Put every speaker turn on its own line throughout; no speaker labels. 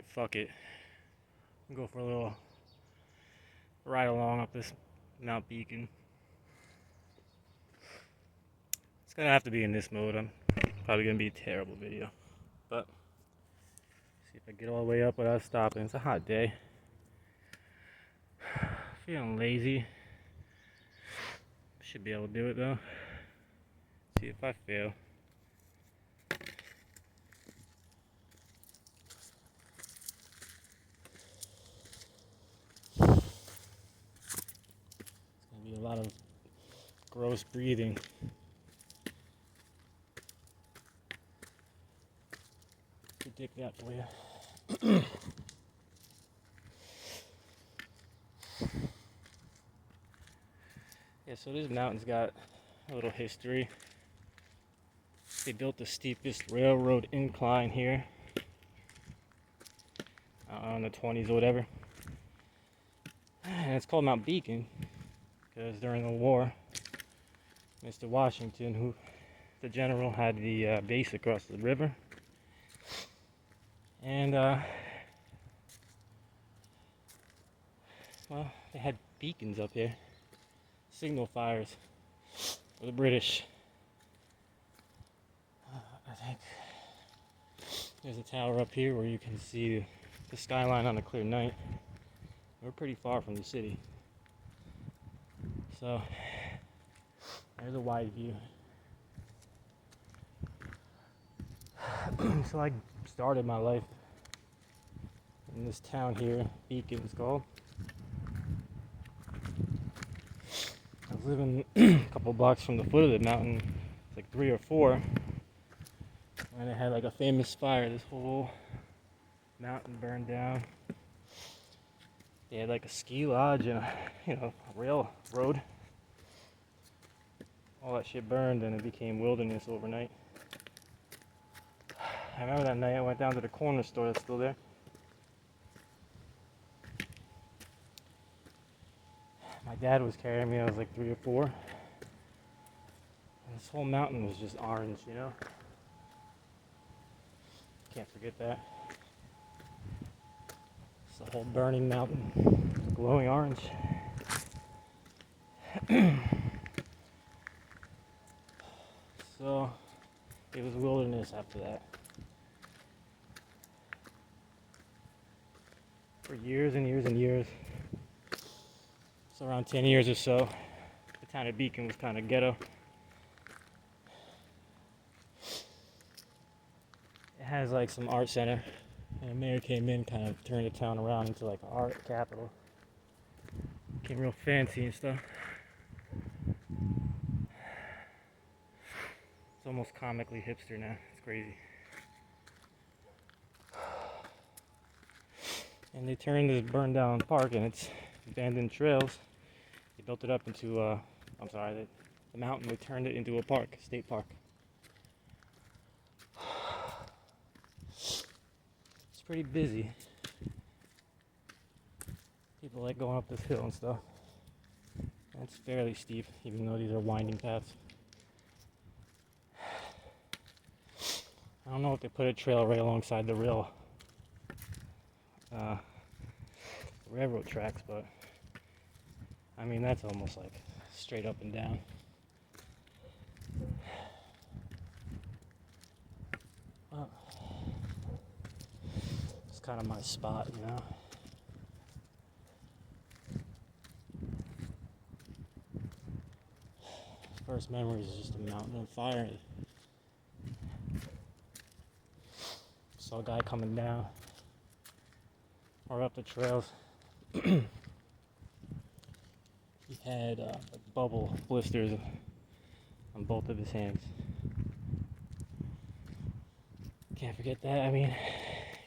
Alright, fuck it. Go for a little ride along up this Mount Beacon. It's gonna have to be in this mode. I'm probably gonna be a terrible video. But see if I get all the way up without stopping. It's a hot day. Feeling lazy. Should be able to do it though. See if I fail. It's gonna be a lot of gross breathing. Predict that for you. Yeah, so this mountain's got a little history. They built the steepest railroad incline here in the 20s or whatever. And it's called Mount Beacon because during the war, Mr. Washington, who the general, had the base across the river. And, well, they had beacons up here, signal fires for the British. I think there's a tower up here where you can see the skyline on a clear night. We're pretty far from the city. So, there's a wide view. So I started my life in this town here, Beacon it's called. I was living a couple blocks from the foot of the mountain, it's like 3 or 4, and it had like a famous fire. This whole mountain burned down. They had like a ski lodge and a railroad. All that shit burned and it became wilderness overnight. I remember that night I went down to the corner store that's still there. My dad was carrying me, I was like 3 or 4. And this whole mountain was just orange, you know? Can't forget that. It's a whole burning mountain, glowing orange. So, it was wilderness after that. For years and years and years. So around 10 years or so, the town of Beacon was kind of ghetto. It has like some art center, and a mayor came in, kind of turned the town around into like an art capital. Became real fancy and stuff. It's almost comically hipster now. It's crazy. And they turned this burned down park and its abandoned trails. They built it up into the mountain, they turned it into a park, a state park. It's pretty busy. People like going up this hill and stuff. And it's fairly steep, even though these are winding paths. I don't know if they put a trail right alongside the railroad tracks, but I mean that's almost like straight up and down. Well, it's kind of my spot, you know. First memory is just a mountain on fire. Saw a guy coming down or up the trails. He had bubble blisters on both of his hands. Can't forget that. I mean,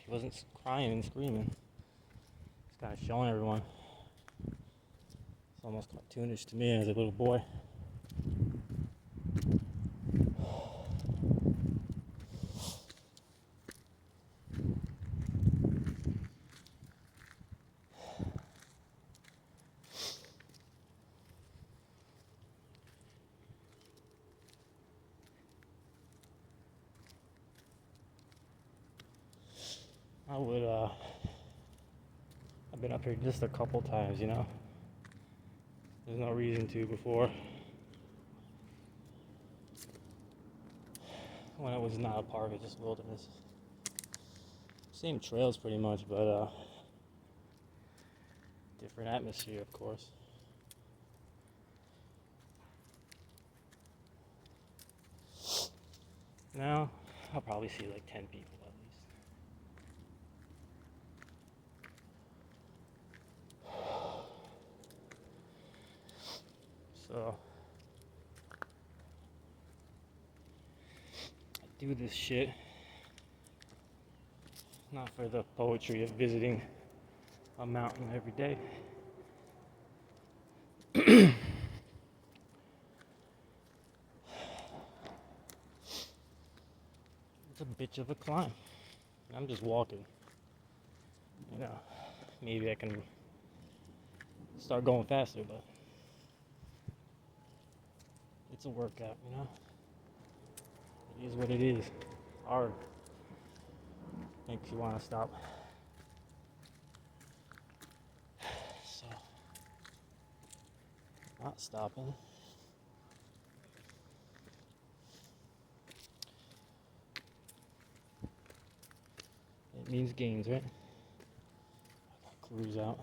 he wasn't crying and screaming. He's kind of showing everyone. It's almost cartoonish to me as a little boy. I would, I've been up here just a couple times, you know? There's no reason to before. When it was not a park, it's just wilderness. Same trails pretty much, but different atmosphere, of course. Now, I'll probably see like 10 people at least. So, I do this shit not for the poetry of visiting a mountain every day. It's a bitch of a climb. I'm just walking. You know, maybe I can start going faster, but it's a workout, you know? It is what it is. Hard. Makes you want to stop. So, not stopping. It means gains, right? Cruise out.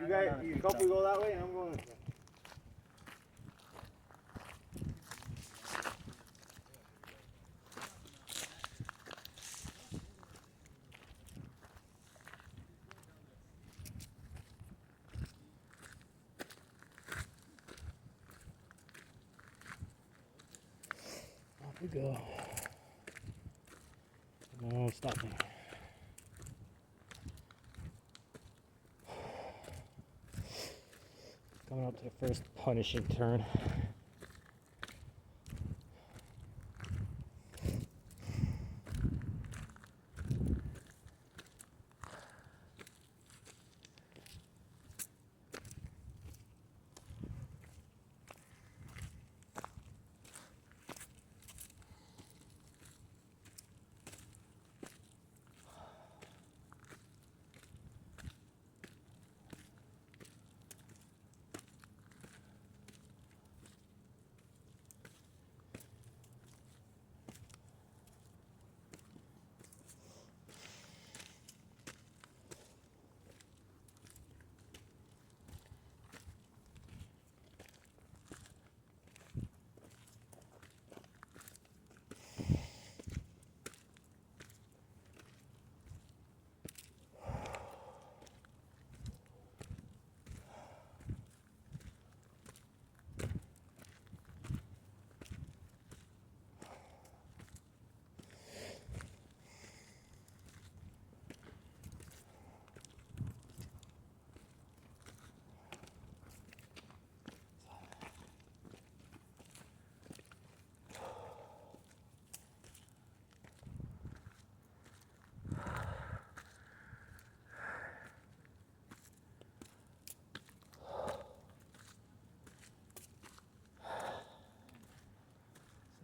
You guys, you couple go that way, and I'm going this way.
Off we go. No stopping. Coming up to the first punishing turn.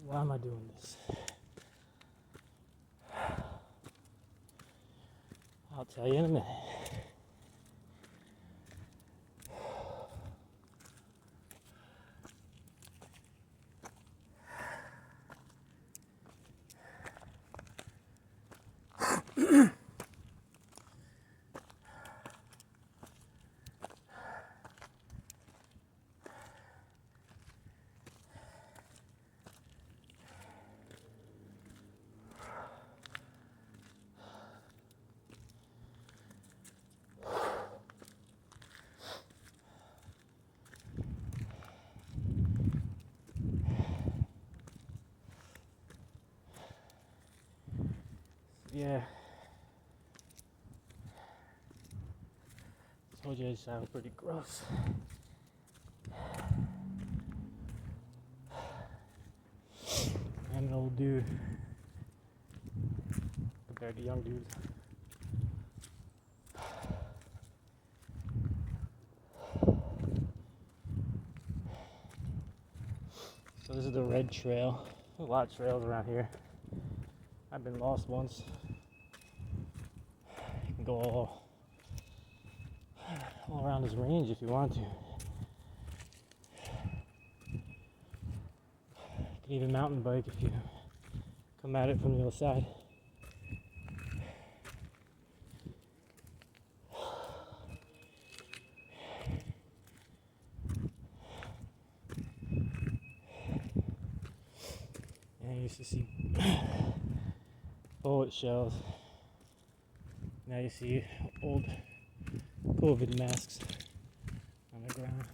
Why am I doing this? I'll tell you in a minute. Yeah. Told you it sounded pretty gross. I'm an old dude compared to young dudes. So this is the Red Trail. There's a lot of trails around here. I've been lost once. You can go all around this range if you want to. You can even mountain bike if you come at it from the other side. And I used to see bullet shells. Now you see old COVID masks on the ground.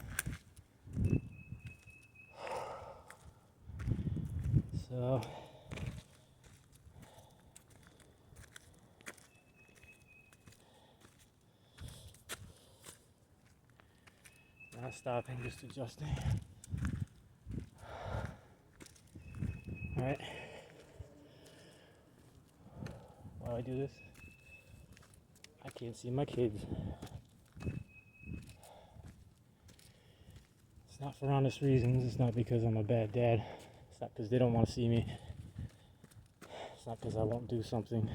So not stopping, just adjusting. Alright. While I do this, I can't see my kids. It's not for honest reasons. It's not because I'm a bad dad. It's not because they don't want to see me. It's not because I won't do something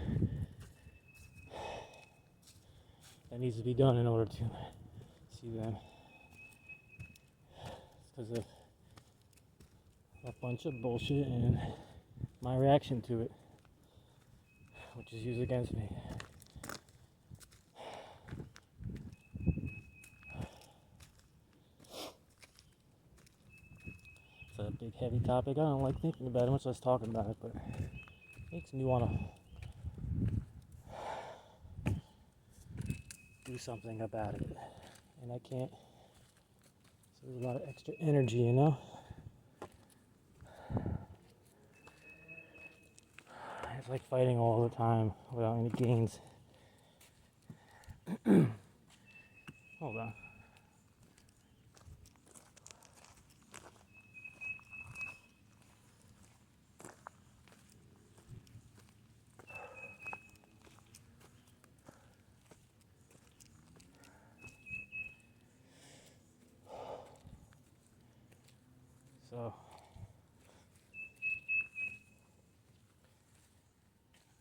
that needs to be done in order to see them. It's because of a bunch of bullshit and my reaction to it, which is used against me. It's a big, heavy topic. I don't like thinking about it, much less talking about it, but it makes me want to do something about it, and I can't. So there's a lot of extra energy, you know? It's like fighting all the time without any gains. Hold on. So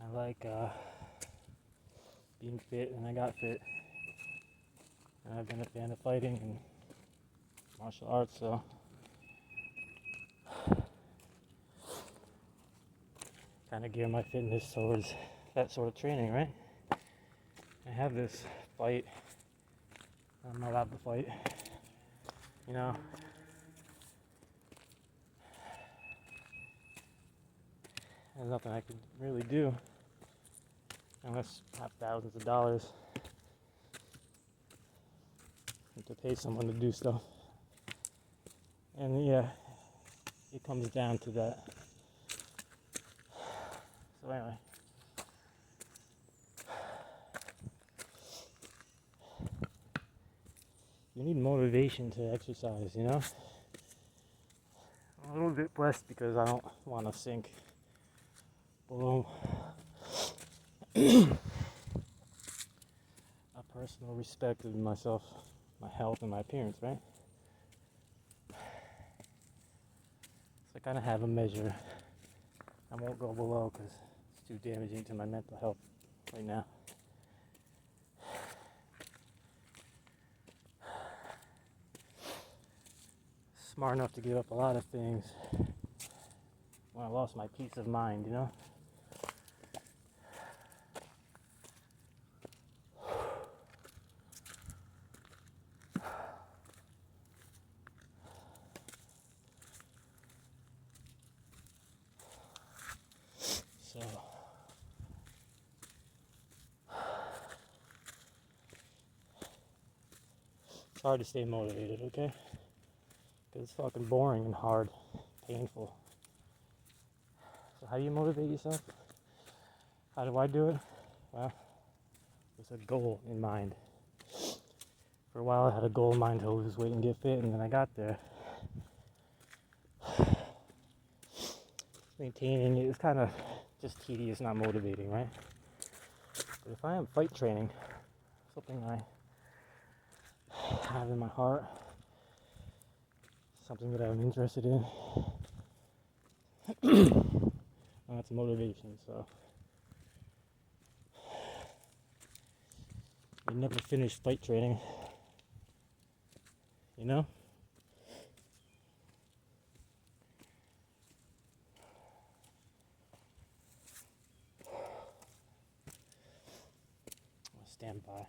I like being fit, and I got fit. And I've been a fan of fighting and martial arts, so kind of gear my fitness towards that sort of training, right? I have this fight. I'm not allowed to fight, you know. There's nothing I could really do unless I have thousands of dollars to pay someone to do stuff. And yeah, it comes down to that. So anyway, you need motivation to exercise, you know? I'm a little bit blessed because I don't want to sink below a personal respect of myself, my health, and my appearance, right? So I kind of have a measure. I won't go below because it's too damaging to my mental health right now. Smart enough to give up a lot of things when I lost my peace of mind, you know? So it's hard to stay motivated, okay? Because it's fucking boring and hard, painful. So how do you motivate yourself? How do I do it? Well, with a goal in mind. For a while, I had a goal in mind to lose weight and get fit, and then I got there. Maintaining it is kind of just tedious, not motivating, right? But if I am fight training, something I have in my heart, something that I'm interested in, that's motivation. So you never finish fight training, you know? I'll stand by.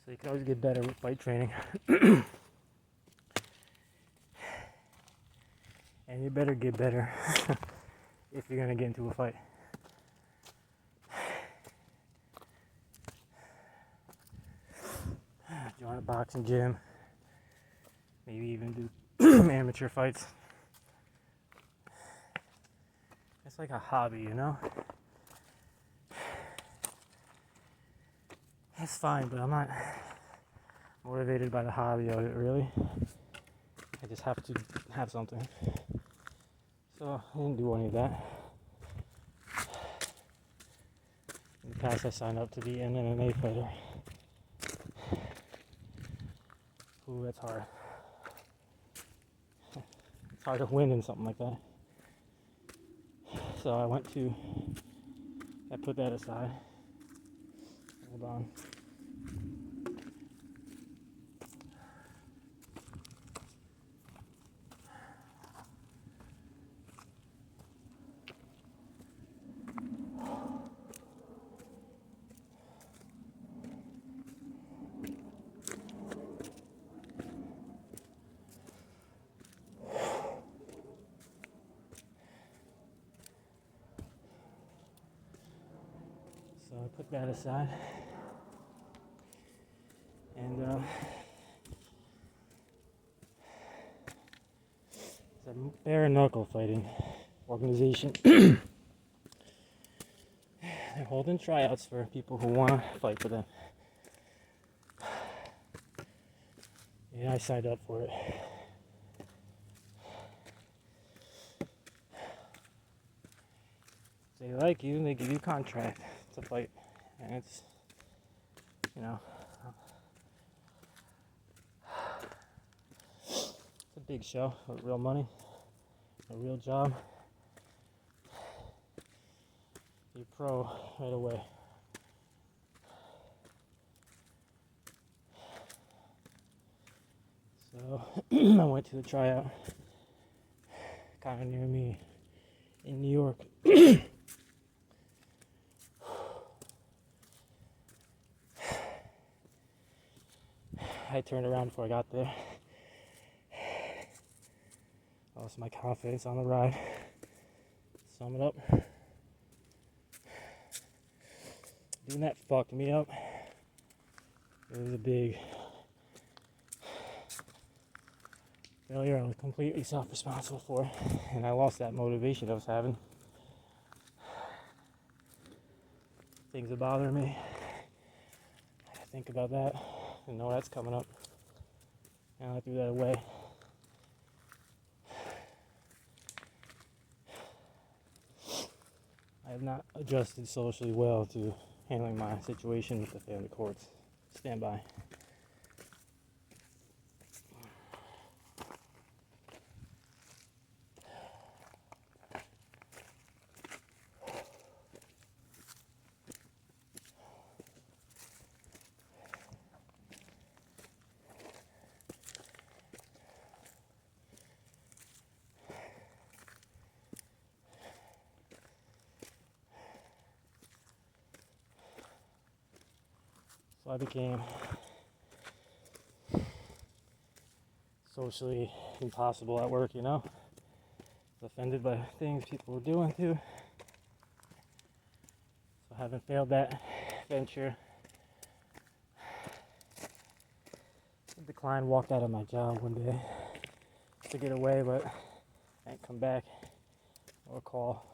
So you can always get better with fight training. And you better get better if you're gonna get into a fight. Join a boxing gym. Maybe even do amateur fights. It's like a hobby, you know? It's fine, but I'm not motivated by the hobby of it, really. I just have to have something. So I didn't do any of that. In the past, I signed up to be an MMA fighter. Ooh, that's hard. It's hard to win in something like that. So I put that aside. Hold on. So I put that aside. And it's a bare knuckle fighting organization. They're holding tryouts for people who want to fight for them. Yeah, I signed up for it. If they like you, they give you a contract to fight. And it's, you know, it's a big show with real money, a real job. You're pro right away. So I went to the tryout, kind of near me in New York. I turned around before I got there. I lost my confidence on the ride. Sum it up. Doing that fucked me up. It was a big failure I was completely self-responsible for. And I lost that motivation I was having. Things that bother me. I think about that and know that's coming up. And I threw that away. I have not adjusted socially well to handling my situation with the family courts. Stand by. So I became socially impossible at work, you know? Offended by things people were doing too. So having failed that venture, I declined, walked out of my job one day to get away, but I ain't come back or call.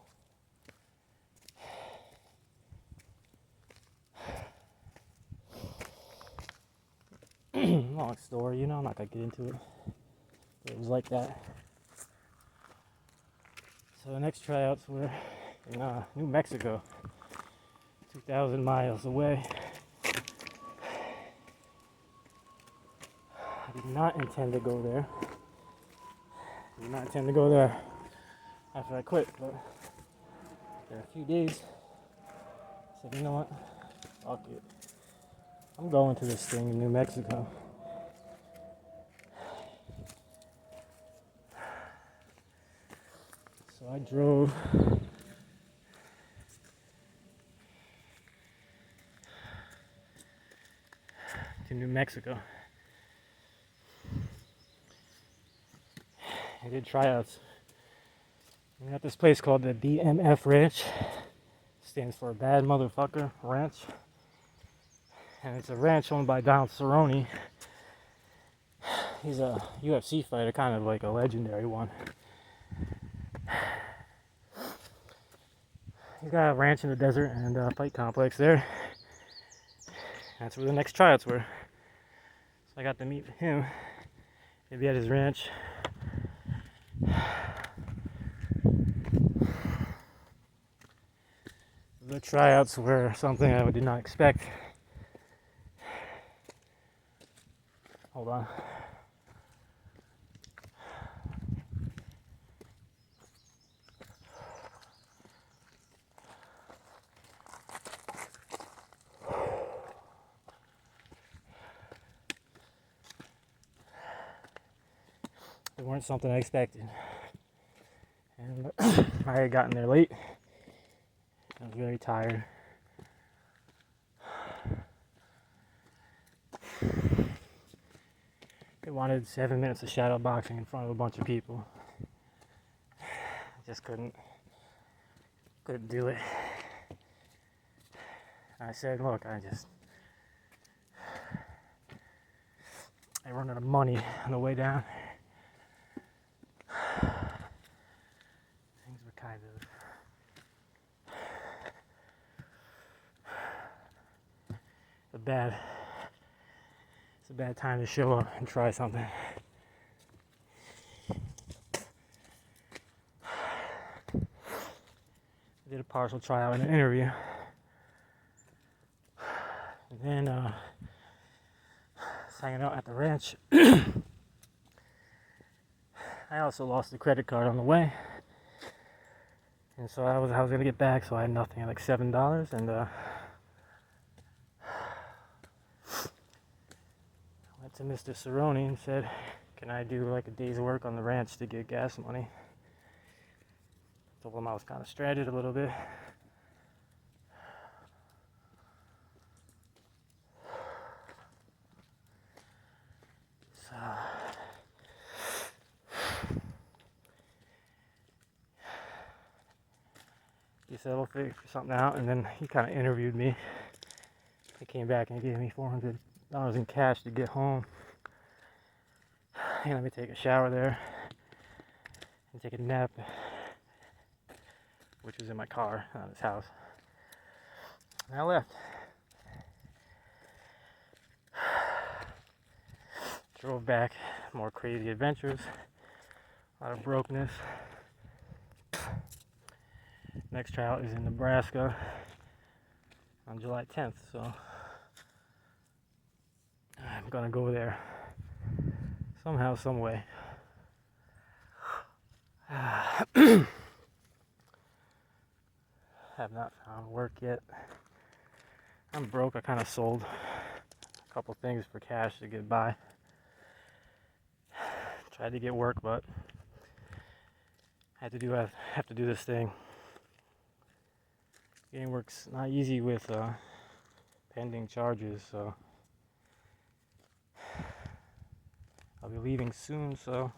Long story, you know, I'm not gonna get into it. But it was like that. So the next tryouts were in New Mexico, 2,000 miles away. I did not intend to go there. Did not intend to go there after I quit, but after a few days, I said, you know what? Fuck it. I'm going to this thing in New Mexico. So I drove to New Mexico. I did tryouts. We got this place called the BMF Ranch. Stands for Bad Motherfucker Ranch. And it's a ranch owned by Donald Cerrone. He's a UFC fighter, kind of like a legendary one. He's got a ranch in the desert and a fight complex there. That's where the next tryouts were. So I got to meet him, maybe at his ranch. The tryouts were something I did not expect. Hold on. They weren't something I expected. And I had gotten there late. I was very tired. They wanted 7 minutes of shadow boxing in front of a bunch of people. I just couldn't do it. I said, look, I run out of money on the way down. Things were kind of it's a bad time to show up and try something. I did a partial tryout and an interview. And then I was hanging out at the ranch. I also lost the credit card on the way. And so I was gonna get back, so I had nothing. I had like $7, and I went to Mr. Cerrone and said, can I do like a day's work on the ranch to get gas money? Told him I was kind of stranded a little bit. So he said, we'll figure something out, and then he kind of interviewed me. He came back and gave me $400 in cash to get home. And let me take a shower there and take a nap, which was in my car, not his house. And I left. Drove back, more crazy adventures, a lot of brokenness. Next tryout is in Nebraska on July 10th, so I'm gonna go there somehow, some way. Have not found work yet. I'm broke. I kind of sold a couple things for cash to get by. Tried to get work, but I have to do this thing. Getting work's not easy with pending charges, so I'll be leaving soon, so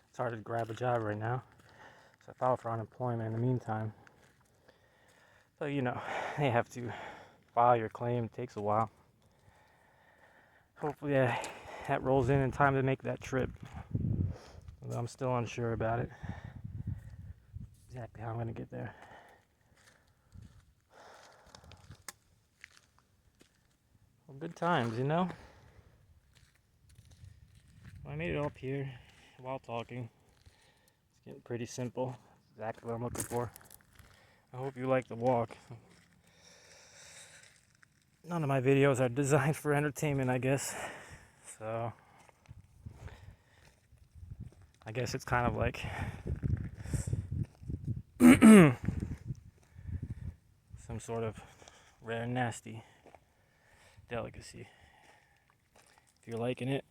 it's hard to grab a job right now. So I filed for unemployment in the meantime. But you know, they have to file your claim. It takes a while. Hopefully that rolls in time to make that trip. Although I'm still unsure about it. Exactly how I'm going to get there. Well, good times, you know? Well, I made it up here while talking. It's getting pretty simple. Exactly what I'm looking for. I hope you like the walk. None of my videos are designed for entertainment, I guess. So, I guess it's kind of like some sort of rare and nasty delicacy. If you're liking it,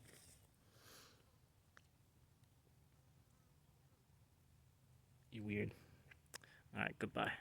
you weird. Alright, goodbye.